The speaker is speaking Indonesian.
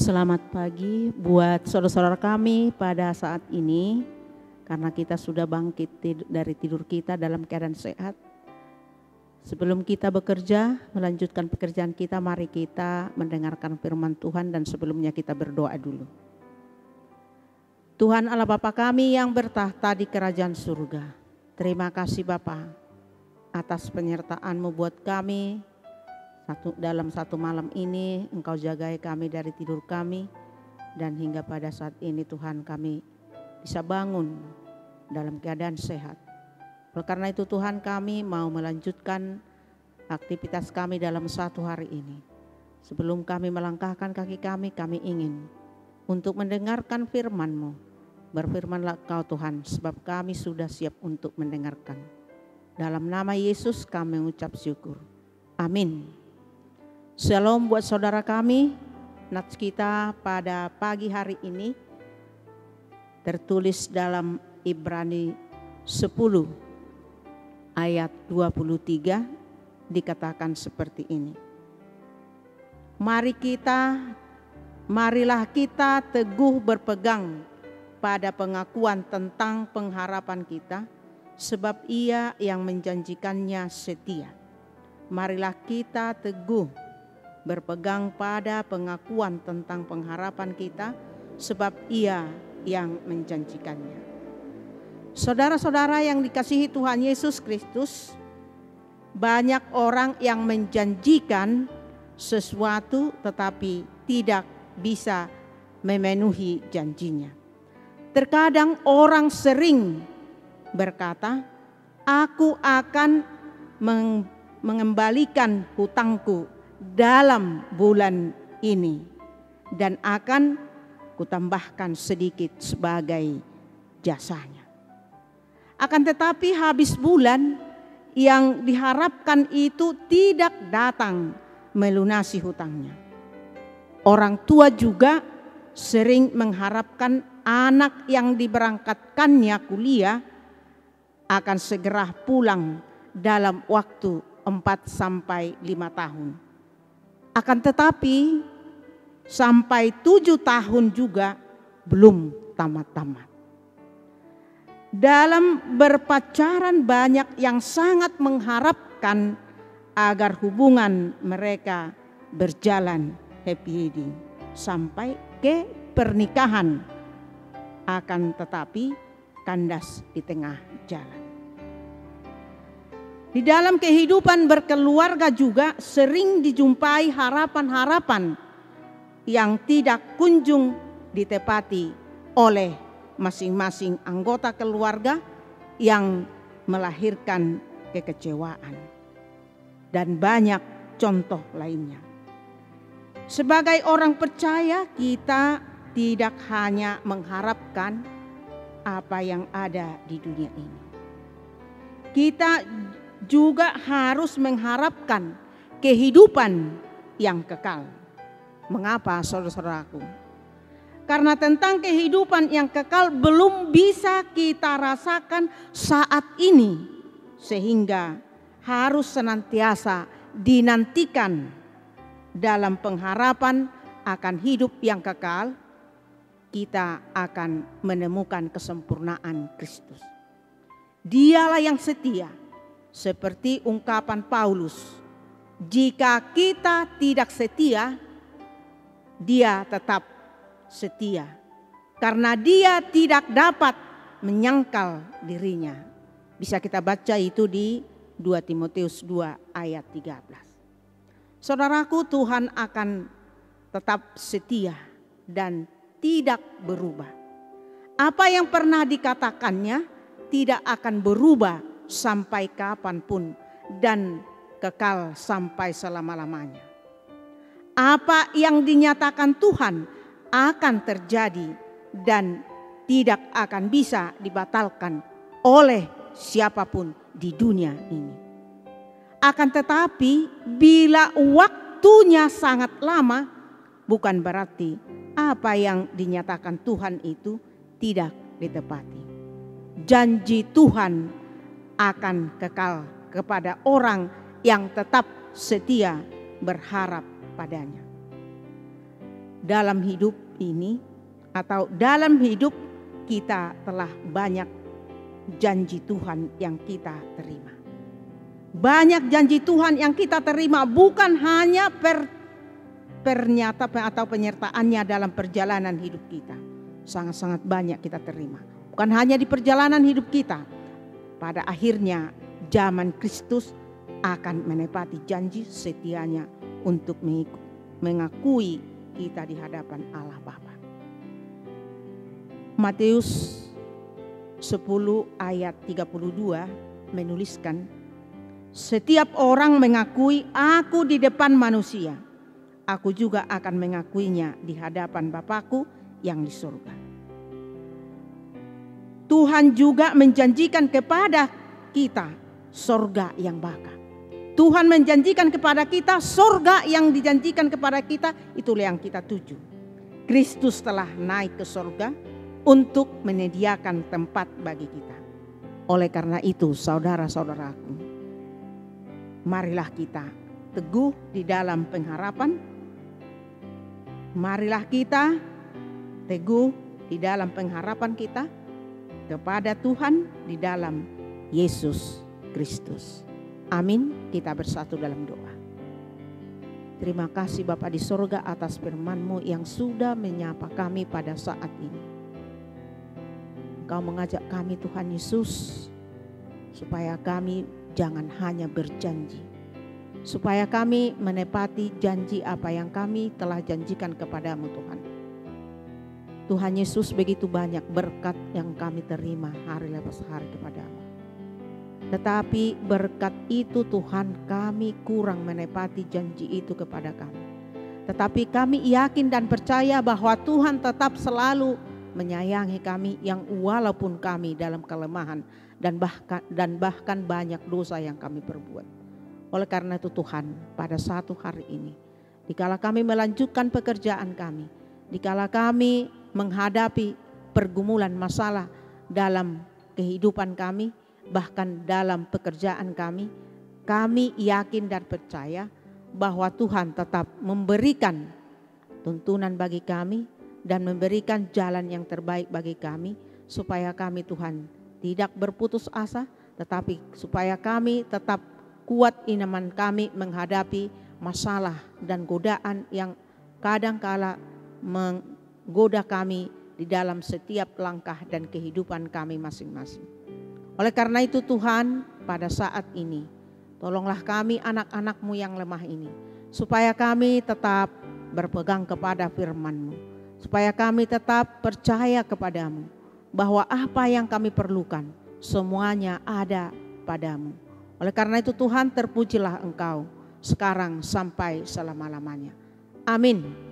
Selamat pagi buat saudara-saudara kami pada saat ini, karena kita sudah bangkit dari tidur kita dalam keadaan sehat. Sebelum kita bekerja, melanjutkan pekerjaan kita, mari kita mendengarkan firman Tuhan dan sebelumnya kita berdoa dulu. Tuhan Allah Bapa kami yang bertahta di kerajaan surga, terima kasih Bapa atas penyertaan-Mu buat kami. Dalam satu malam ini Engkau jagai kami dari tidur kami, dan hingga pada saat ini Tuhan kami bisa bangun dalam keadaan sehat. Oleh karena itu Tuhan, kami mau melanjutkan aktivitas kami dalam satu hari ini. Sebelum kami melangkahkan kaki kami ingin untuk mendengarkan firman-Mu. Berfirmanlah Engkau Tuhan, sebab kami sudah siap untuk mendengarkan. Dalam nama Yesus kami mengucap syukur. Amin. Shalom buat saudara kami. Nats kita pada pagi hari ini tertulis dalam Ibrani 10 ayat 23, dikatakan seperti ini. Marilah kita teguh berpegang pada pengakuan tentang pengharapan kita, sebab Ia yang menjanjikannya setia. Marilah kita teguh berpegang pada pengakuan tentang pengharapan kita, sebab Ia yang menjanjikannya. Saudara-saudara yang dikasihi Tuhan Yesus Kristus, banyak orang yang menjanjikan sesuatu tetapi tidak bisa memenuhi janjinya. Terkadang orang sering berkata, "Aku akan mengembalikan hutangku dalam bulan ini dan akan kutambahkan sedikit sebagai jasanya." Akan tetapi habis bulan yang diharapkan itu tidak datang melunasi hutangnya. Orang tua juga sering mengharapkan anak yang diberangkatkannya kuliah akan segera pulang dalam waktu 4-5 tahun. Akan tetapi sampai 7 tahun juga belum tamat-tamat. Dalam berpacaran banyak yang sangat mengharapkan agar hubungan mereka berjalan happy ending sampai ke pernikahan. Akan tetapi kandas di tengah jalan. Di dalam kehidupan berkeluarga juga sering dijumpai harapan-harapan yang tidak kunjung ditepati oleh masing-masing anggota keluarga, yang melahirkan kekecewaan dan banyak contoh lainnya. Sebagai orang percaya, kita tidak hanya mengharapkan apa yang ada di dunia ini. Kita juga harus mengharapkan kehidupan yang kekal. Mengapa, saudara-saudaraku? Karena tentang kehidupan yang kekal belum bisa kita rasakan saat ini, sehingga harus senantiasa dinantikan dalam pengharapan akan hidup yang kekal. Kita akan menemukan kesempurnaan Kristus. Dialah yang setia. Seperti ungkapan Paulus, jika kita tidak setia, Dia tetap setia, karena Dia tidak dapat menyangkal dirinya. Bisa kita baca itu di 2 Timotius 2 ayat 13. Saudaraku, Tuhan akan tetap setia dan tidak berubah. Apa yang pernah dikatakannya tidak akan berubah sampai kapanpun dan kekal sampai selama-lamanya. Apa yang dinyatakan Tuhan akan terjadi dan tidak akan bisa dibatalkan oleh siapapun di dunia ini. Akan tetapi bila waktunya sangat lama, bukan berarti apa yang dinyatakan Tuhan itu tidak ditepati. Janji Tuhan akan kekal kepada orang yang tetap setia berharap padanya. dalam hidup ini atau dalam hidup kita telah banyak janji Tuhan yang kita terima. Banyak janji Tuhan yang kita terima, bukan hanya pernyataan atau penyertaannya dalam perjalanan hidup kita. Sangat-sangat banyak kita terima. Bukan hanya di perjalanan hidup kita. Pada akhirnya zaman Kristus akan menepati janji setianya untuk mengakui kita di hadapan Allah Bapa. Matius 10 ayat 32 menuliskan, setiap orang mengakui aku di depan manusia, aku juga akan mengakuinya di hadapan Bapakku yang di surga. Tuhan juga menjanjikan kepada kita surga yang bakal. Tuhan menjanjikan kepada kita surga yang dijanjikan kepada kita, itulah yang kita tuju. Kristus telah naik ke surga untuk menyediakan tempat bagi kita. Oleh karena itu, saudara-saudaraku, marilah kita teguh di dalam pengharapan. Marilah kita teguh di dalam pengharapan kita kepada Tuhan di dalam Yesus Kristus. Amin. Kita bersatu dalam doa. Terima kasih Bapa di surga atas firman-Mu yang sudah menyapa kami pada saat ini. Engkau mengajak kami Tuhan Yesus supaya kami jangan hanya berjanji, supaya kami menepati janji apa yang kami telah janjikan kepadamu Tuhan. Tuhan Yesus, begitu banyak berkat yang kami terima hari lepas hari kepadamu. Tetapi berkat itu Tuhan, kami kurang menepati janji itu kepada kami. Tetapi kami yakin dan percaya bahwa Tuhan tetap selalu menyayangi kami yang walaupun kami dalam kelemahan dan bahkan banyak dosa yang kami perbuat. Oleh karena itu Tuhan, pada satu hari ini, dikala kami melanjutkan pekerjaan kami, dikala kami menghadapi pergumulan masalah dalam kehidupan kami, bahkan dalam pekerjaan kami, kami yakin dan percaya bahwa Tuhan tetap memberikan tuntunan bagi kami dan memberikan jalan yang terbaik bagi kami, supaya kami Tuhan tidak berputus asa, tetapi supaya kami tetap kuat iman kami menghadapi masalah dan godaan yang kadangkala menggoda kami di dalam setiap langkah dan kehidupan kami masing-masing. Oleh karena itu Tuhan, pada saat ini tolonglah kami anak-anak-Mu yang lemah ini, supaya kami tetap berpegang kepada firman-Mu, supaya kami tetap percaya kepadamu bahwa apa yang kami perlukan semuanya ada padamu. Oleh karena itu Tuhan, terpujilah Engkau sekarang sampai selama-lamanya. Amin.